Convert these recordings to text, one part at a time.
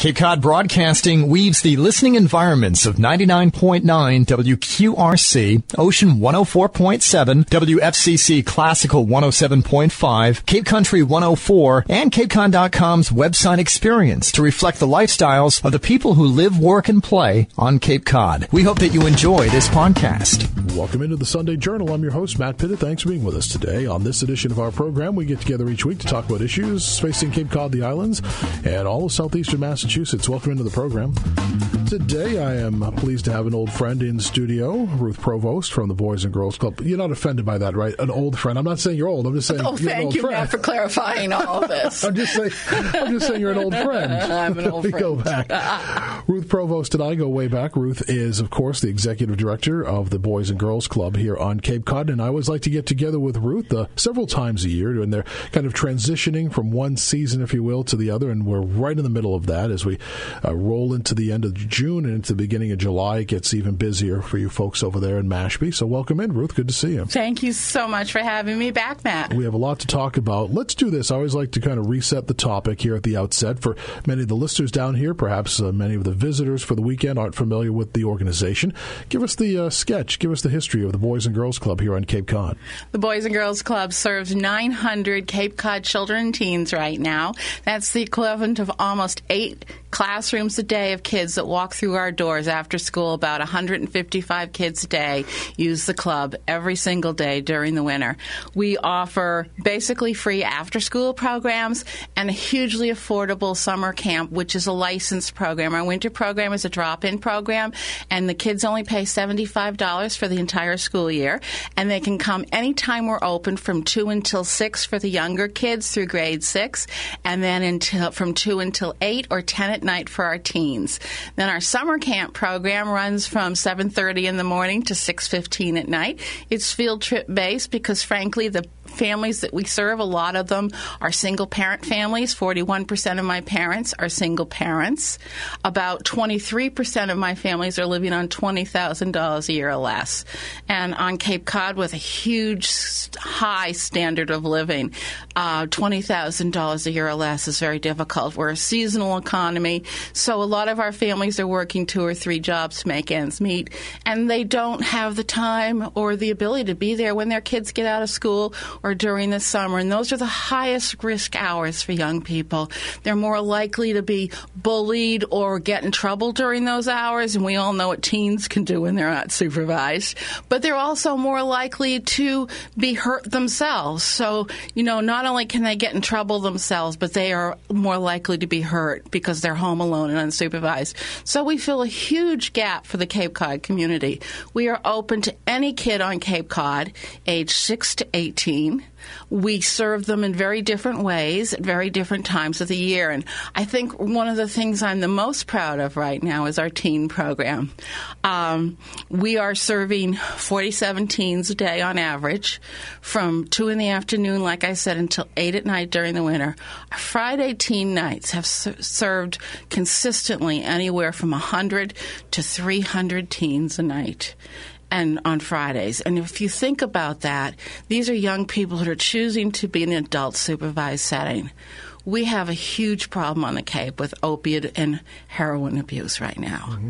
Cape Cod Broadcasting weaves the listening environments of 99.9 WQRC, Ocean 104.7, WFCC Classical 107.5, Cape Country 104, and CapeCon.com's website experience to reflect the lifestyles of the people who live, work, and play on Cape Cod. We hope that you enjoy this podcast. Welcome into the Sunday Journal. I'm your host, Matt Pittett. Thanks for being with us today. On this edition of our program, we get together each week to talk about issues facing Cape Cod, the islands, and all of southeastern Massachusetts. Welcome into the program. Today, I am pleased to have an old friend in studio, Ruth Provost from the Boys and Girls Club. You're not offended by that, right? An old friend. I'm not saying you're old. I'm just saying you're an old friend. Thank you, Matt, for clarifying all of this. I'm just saying you're an old friend. I'm an old friend. We go back. Ruth Provost and I go way back. Ruth is, of course, the executive director of the Boys and Girls Club here on Cape Cod, and I always like to get together with Ruth several times a year, and they're kind of transitioning from one season, if you will, to the other, and we're right in the middle of that as we roll into the end of June and into the beginning of July. It gets even busier for you folks over there in Mashpee. So welcome in, Ruth. Good to see you. Thank you so much for having me back, Matt. We have a lot to talk about. Let's do this. I always like to kind of reset the topic here at the outset. For many of the listeners down here, perhaps many of the visitors for the weekend aren't familiar with the organization. Give us the sketch. Give us the history of the Boys and Girls Club here on Cape Cod. The Boys and Girls Club serves 900 Cape Cod children and teens right now. That's the equivalent of almost 8 classrooms a day of kids that walk through our doors after school. About 155 kids a day use the club every single day during the winter. We offer basically free after-school programs and a hugely affordable summer camp, which is a licensed program. Our winter program is a drop-in program, and the kids only pay $75 for the entire school year, and they can come anytime we're open from 2 until 6 for the younger kids through grade 6, and then from 2 until 8 or 10 at night for our teens. Then our summer camp program runs from 7:30 in the morning to 6:15 at night. It's field trip based because, frankly, the families that we serve, a lot of them are single-parent families. 41% of my parents are single parents. About 23% of my families are living on $20,000 a year or less. And on Cape Cod, with a huge, high standard of living, $20,000 a year or less is very difficult. We're a seasonal economy, so a lot of our families are working 2 or 3 jobs to make ends meet, and they don't have the time or the ability to be there when their kids get out of school or during the summer, and those are the highest risk hours for young people. They're more likely to be bullied or get in trouble during those hours, and we all know what teens can do when they're not supervised. But they're also more likely to be hurt themselves. So, not only can they get in trouble themselves, but they are more likely to be hurt because they're home alone and unsupervised. So we fill a huge gap for the Cape Cod community. We are open to any kid on Cape Cod, age 6 to 18. We serve them in very different ways at very different times of the year. And I think one of the things I'm the most proud of right now is our teen program. We are serving 47 teens a day on average from 2 in the afternoon, like I said, until 8 at night during the winter. Our Friday teen nights have served consistently anywhere from 100 to 300 teens a night. And on Fridays. And if you think about that, these are young people who are choosing to be in an adult supervised setting. We have a huge problem on the Cape with opiate and heroin abuse right now. Mm-hmm.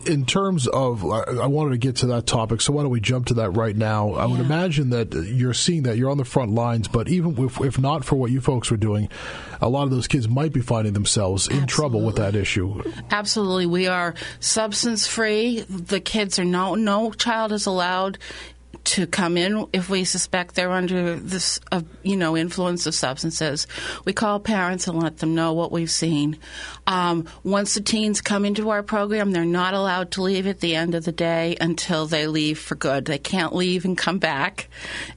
In terms of, I wanted to get to that topic, so why don't we jump to that right now? I would imagine that you're seeing that, you're on the front lines, but even if not for what you folks were doing, a lot of those kids might be finding themselves in trouble with that issue. Absolutely. We are substance-free. The kids are no child is allowed to come in if we suspect they're under this, influence of substances. We call parents and let them know what we've seen. Once the teens come into our program, they're not allowed to leave at the end of the day until they leave for good. They can't leave and come back,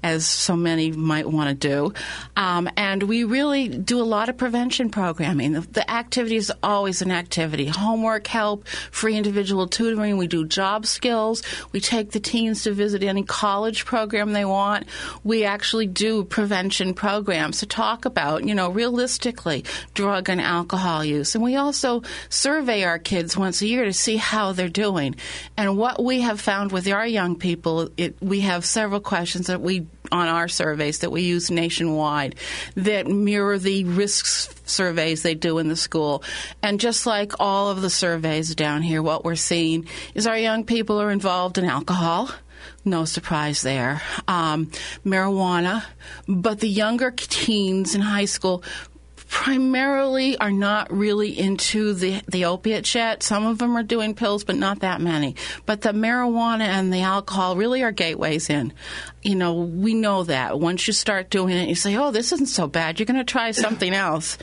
as so many might want to do. And we really do a lot of prevention programming. The activity is always an activity. Homework help, free individual tutoring. We do job skills. We take the teens to visit any college program they want. We actually do prevention programs to talk about, realistically, drug and alcohol use. And we also survey our kids once a year to see how they're doing. And what we have found with our young people, we have several questions that on our surveys that we use nationwide that mirror the risks surveys they do in the school. And just like all of the surveys down here, what we're seeing is our young people are involved in alcohol. No surprise there. Marijuana. But the younger teens in high school primarily are not really into the opiates yet. Some of them are doing pills, but not that many. But the marijuana and the alcohol really are gateways in. You know, we know that. Once you start doing it, you say, oh, this isn't so bad. You're going to try something else.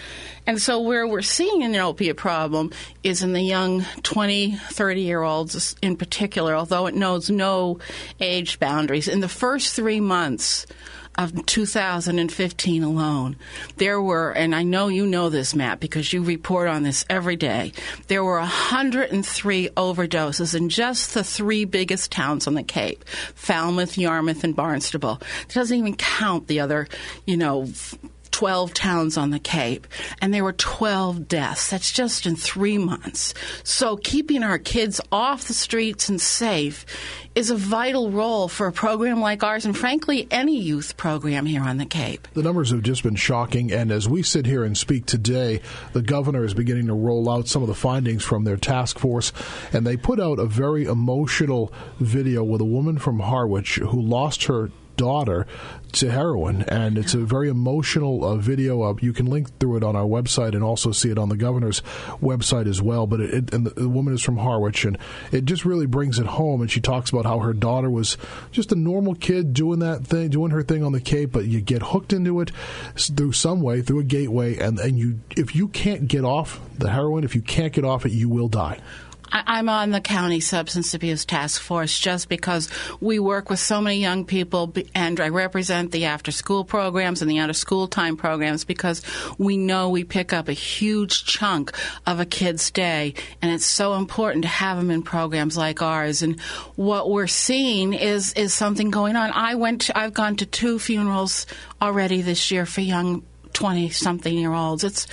And so where we're seeing an opiate problem is in the young 20, 30-year-olds in particular, although it knows no age boundaries. In the first 3 months of 2015 alone, there were, and I know you know this, Matt, because you report on this every day, there were 103 overdoses in just the 3 biggest towns on the Cape, Falmouth, Yarmouth, and Barnstable. It doesn't even count the other, 12 towns on the Cape, and there were 12 deaths. That's just in 3 months. So keeping our kids off the streets and safe is a vital role for a program like ours, and frankly, any youth program here on the Cape. The numbers have just been shocking, and as we sit here and speak today, the governor is beginning to roll out some of the findings from their task force, and they put out a very emotional video with a woman from Harwich who lost her daughter to heroin, and it's a very emotional video. You can link through it on our website and also see it on the governor's website as well. But and the woman is from Harwich, and it just really brings it home. And she talks about how her daughter was just a normal kid doing her thing on the Cape, but you get hooked into it through some way, through a gateway, and if you can't get off the heroin, if you can't get off it, you will die. I'm on the county substance abuse task force just because we work with so many young people, and I represent the after-school programs and the out-of-school time programs because we know we pick up a huge chunk of a kid's day, and it's so important to have them in programs like ours. And what we're seeing is something going on. I've gone to 2 funerals already this year for young 20-something-year-olds.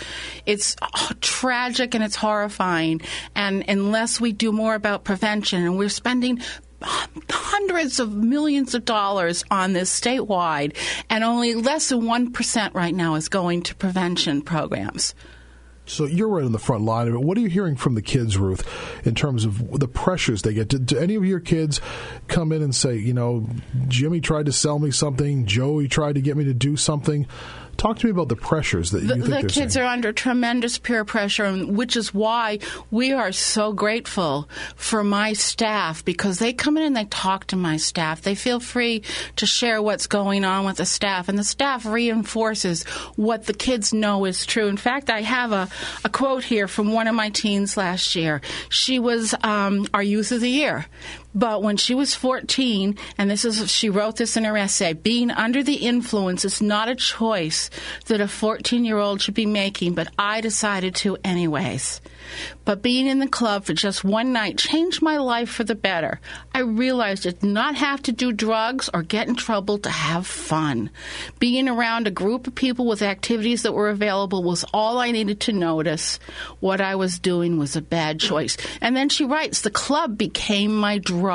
It's tragic and it's horrifying. And unless we do more about prevention, and we're spending hundreds of millions of dollars on this statewide, and only less than 1% right now is going to prevention programs. So you're right on the front line of it. What are you hearing from the kids, Ruth, in terms of the pressures they get? Do any of your kids come in and say, Jimmy tried to sell me something, Joey tried to get me to do something? Talk to me about the pressures that you think they're The kids saying. are under tremendous peer pressure, which is why we are so grateful for my staff, because they come in and they talk to my staff. They feel free to share what's going on with the staff, and the staff reinforces what the kids know is true. In fact, I have a quote here from one of my teens last year. She was our Youth of the Year. But when she was 14, and she wrote this in her essay, being under the influence is not a choice that a 14-year-old should be making, but I decided to anyways. But being in the club for just one night changed my life for the better. I realized I did not have to do drugs or get in trouble to have fun. Being around a group of people with activities that were available was all I needed to notice. What I was doing was a bad choice. And then she writes, the club became my drug.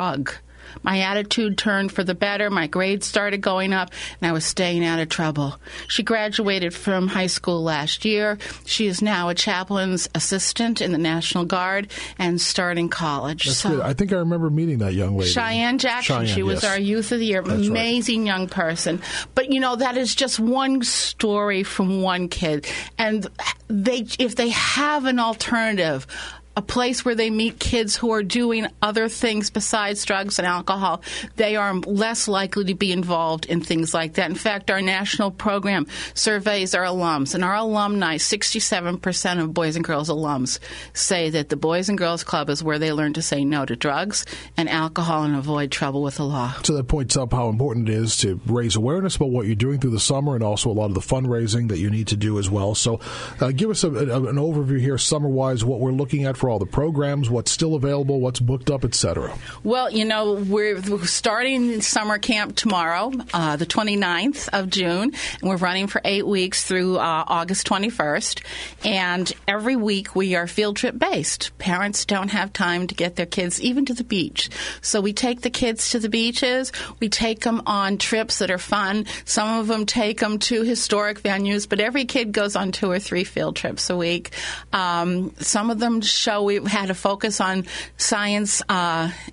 My attitude turned for the better, my grades started going up, and I was staying out of trouble. She graduated from high school last year. She is now a chaplain's assistant in the National Guard and starting college. That's good. I think I remember meeting that young lady. Cheyenne Jackson. She was our Youth of the Year. That's amazing right. Young person. But, that is just one story from one kid. And if they have an alternative, a place where they meet kids who are doing other things besides drugs and alcohol, they are less likely to be involved in things like that. In fact, our national program surveys our alums, and our alumni, 67% of Boys and Girls alums, say that the Boys and Girls Club is where they learn to say no to drugs and alcohol and avoid trouble with the law. So that points up how important it is to raise awareness about what you're doing through the summer, and also a lot of the fundraising that you need to do as well. So give us an overview here, summer-wise, what we're looking at for all the programs, what's still available, what's booked up, etc.? Well, we're starting summer camp tomorrow, the 29th of June, and we're running for 8 weeks through August 21st. And every week we are field trip based. Parents don't have time to get their kids even to the beach. So we take the kids to the beaches. We take them on trips that are fun. Some of them take them to historic venues, but every kid goes on 2 or 3 field trips a week. Some of them show we had a focus on science,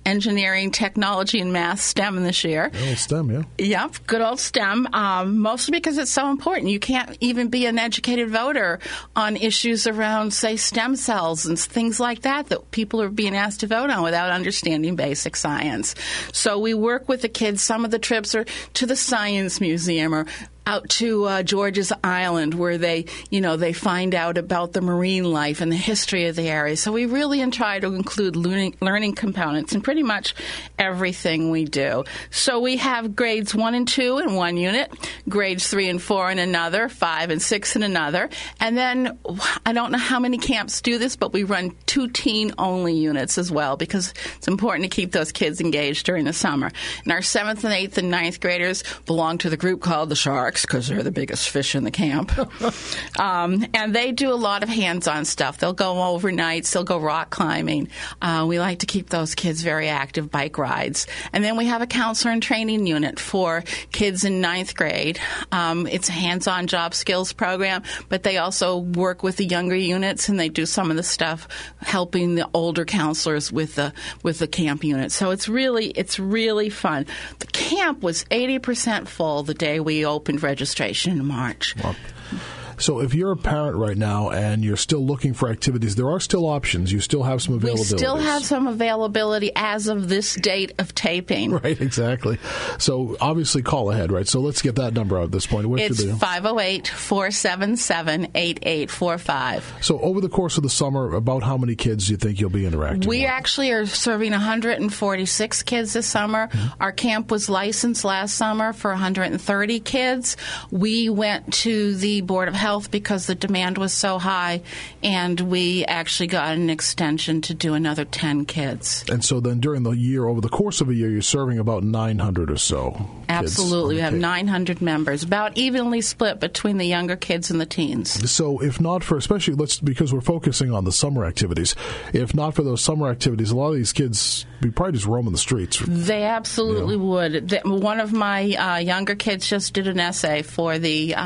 engineering, technology, and math, STEM this year. Good old STEM, yeah. Yep, good old STEM, mostly because it's so important. You can't even be an educated voter on issues around, say, stem cells and things like that people are being asked to vote on without understanding basic science. So we work with the kids. Some of the trips are to the Science Museum or out to George's Island, where they find out about the marine life and the history of the area. So we really try to include learning components in pretty much everything we do. So we have grades 1 and 2 in one unit, grades 3 and 4 in another, 5 and 6 in another. And then I don't know how many camps do this, but we run 2 teen-only units as well, because it's important to keep those kids engaged during the summer. And our 7th and 8th and 9th graders belong to the group called the Sharks, because they're the biggest fish in the camp. And they do a lot of hands-on stuff. They'll go overnights. They'll go rock climbing. We like to keep those kids very active, bike rides. And then we have a counselor and training unit for kids in 9th grade. It's a hands-on job skills program, but they also work with the younger units, and they do some of the stuff helping the older counselors with the camp unit. So it's really fun. The camp was 80% full the day we opened registration in March. Wow. So if you're a parent right now and you're still looking for activities, there are still options. You still have some availability. We still have some availability as of this date of taping. Right, exactly. So obviously call ahead, right? So let's get that number out at this point. It's 508-477-8845. So over the course of the summer, about how many kids do you think you'll be interacting with? We actually are serving 146 kids this summer. Mm-hmm. Our camp was licensed last summer for 130 kids. We went to the Board of Health because the demand was so high, and we actually got an extension to do another 10 kids. And so then during the year, over the course of a year, you're serving about 900 or so. Absolutely. We have 900 members, about evenly split between the younger kids and the teens. So if not for, especially because we're focusing on the summer activities, if not for those summer activities, a lot of these kids be probably just roaming the streets. They absolutely would. One of my younger kids just did an essay for the,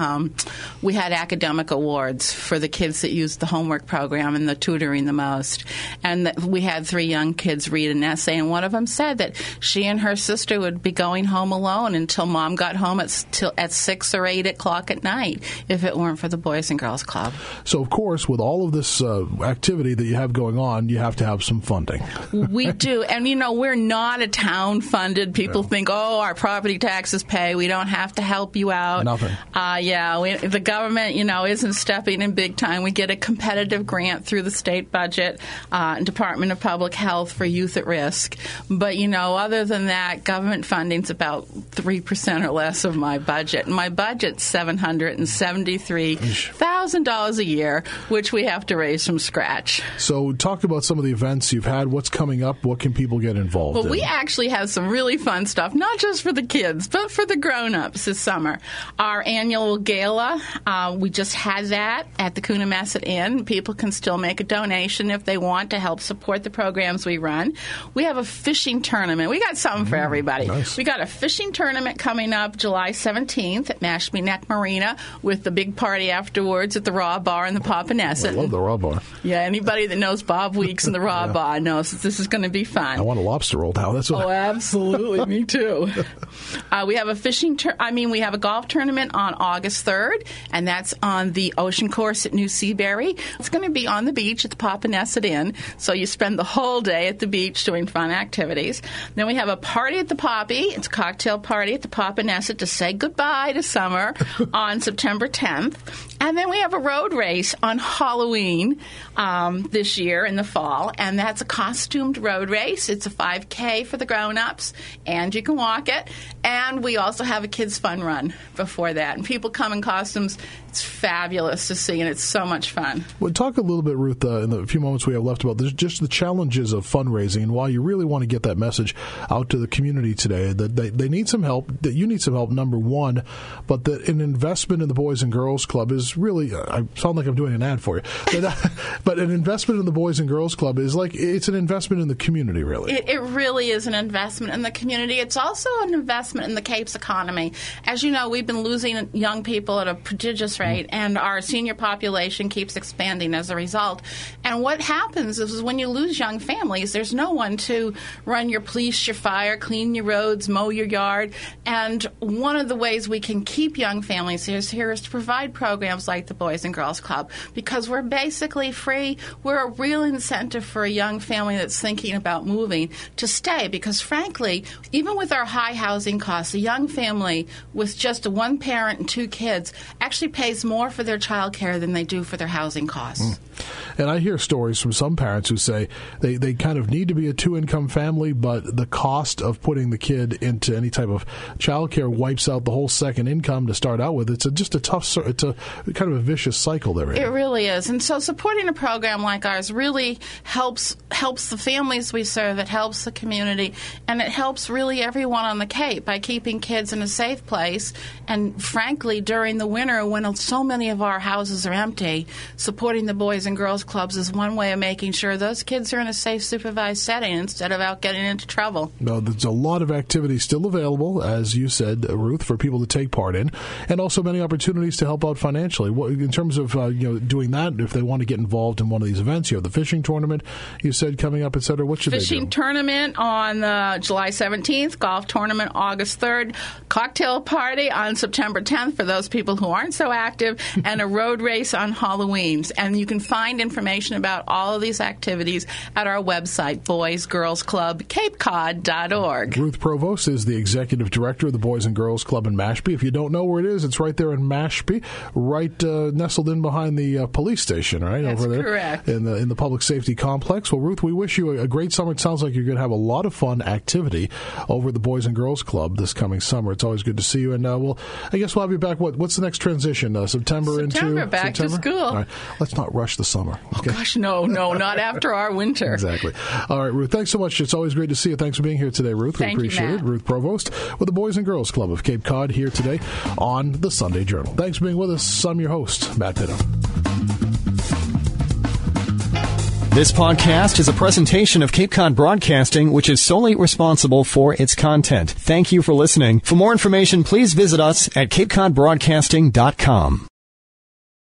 we had academic awards for the kids that used the homework program and the tutoring the most. And we had 3 young kids read an essay, and one of them said that she and her sister would be going home alone until Mom got home at 6 or 8 o'clock at night if it weren't for the Boys and Girls Club. So, of course, with all of this activity that you have going on, you have to have some funding. We do. And, we're not a town-funded. People think, our property taxes pay. We don't have to help you out. Nothing. The government, isn't stepping in big time. We get a competitive grant through the state budget and Department of Public Health for youth at risk. But, other than that, government funding's about 3% or less of my budget. And my budget's $773,000 a year, which we have to raise from scratch. So talk about some of the events you've had. What's coming up? What can people get involved in? Well, we actually have some really fun stuff, not just for the kids, but for the grown-ups this summer. Our annual gala, we just had that at the Coonamessett Inn. People can still make a donation if they want to help support the programs we run. We have a fishing tournament. We got something for everybody. Nice. We got a fishing tournament coming up July 17th at Mashpee Neck Marina with the big party afterwards at the Raw Bar in the Papanesset. I love the Raw Bar. Yeah, anybody that knows Bob Weeks and the Raw Bar knows that this is going to be fun. I want a lobster roll now. That's what. Oh, absolutely. Me too. We have a we have a golf tournament on August 3rd, and that's on the Ocean Course at New Seabury. It's going to be on the beach at the Papanesset Inn, so you spend the whole day at the beach doing fun activities. Then we have a party at the Poppy. It's a cocktail party at the Papanesset to say goodbye to summer on September 10th. And then we have a road race on Halloween this year in the fall, and that's a costumed road race. It's a 5K for the grown-ups, and you can walk it. And we also have a kids' fun run before that. And people come in costumes. It's fabulous to see, and it's so much fun. Well, talk a little bit, Ruth, in the few moments we have left about just the challenges of fundraising and why you really want to get that message out to the community today, that they need some help, that you need some help, number one, but that an investment in the Boys and Girls Club is really, I sound like I'm doing an ad for you, but an investment in the Boys and Girls Club is like, it's an investment in the community, really. It really is an investment in the community. It's also an investment in the Cape's economy. As you know, we've been losing young people at a prodigious rate, and our senior population keeps expanding as a result. And what happens is when you lose young families, there's no one to run your police, your fire, clean your roads, mow your yard. And one of the ways we can keep young families here is to provide programs like the Boys and Girls Club, because we're basically free. We're a real incentive for a young family that's thinking about moving to stay, because frankly, even with our high housing costs, a young family with just one parent and two kids actually pays more for their child care than they do for their housing costs. And I hear stories from some parents who say they kind of need to be a two-income family, but the cost of putting the kid into any type of child care wipes out the whole second income to start out with. It's a kind of a vicious cycle there. It really is. And so supporting a program like ours really helps the families we serve. It helps the community, and it helps really everyone on the Cape by keeping kids in a safe place. And frankly, during the winter when so many of our houses are empty, supporting the Boys and Girls Clubs is one way of making sure those kids are in a safe, supervised setting instead of out getting into trouble. No, there's a lot of activities still available, as you said, Ruth, for people to take part in, and also many opportunities to help out financially. In terms of doing that, if they want to get involved in one of these events, you have the fishing tournament, you said, coming up, et cetera. What should they do? Fishing tournament on July 17th, golf tournament August 3rd, cocktail party on September 10th for those people who aren't so active, and a road race on Halloween. And you can find information about all of these activities at our website, boysgirlsclubcapecod.org. Ruth Provost is the executive director of the Boys and Girls Club in Mashpee. If you don't know where it is, it's right there in Mashpee, right nestled in behind the police station, right? That's over there. Correct. In the public safety complex. Well, Ruth, we wish you a great summer. It sounds like you're going to have a lot of fun activity over at the Boys and Girls Club this coming summer. It's always good to see you. And I guess we'll have you back. What's the next transition? September into back September? to school. All right. Let's not rush the summer. Okay? Oh, gosh, no, not after our winter. Exactly. All right, Ruth, thanks so much. It's always great to see you. Thanks for being here today, Ruth. Thank we appreciate you, it. Ruth Provost with the Boys and Girls Club of Cape Cod here today on the Sunday Journal. Thanks for being with us. I'm your host, Matt Pitto. This podcast is a presentation of Cape Cod Broadcasting, which is solely responsible for its content. Thank you for listening. For more information, please visit us at capecodbroadcasting.com.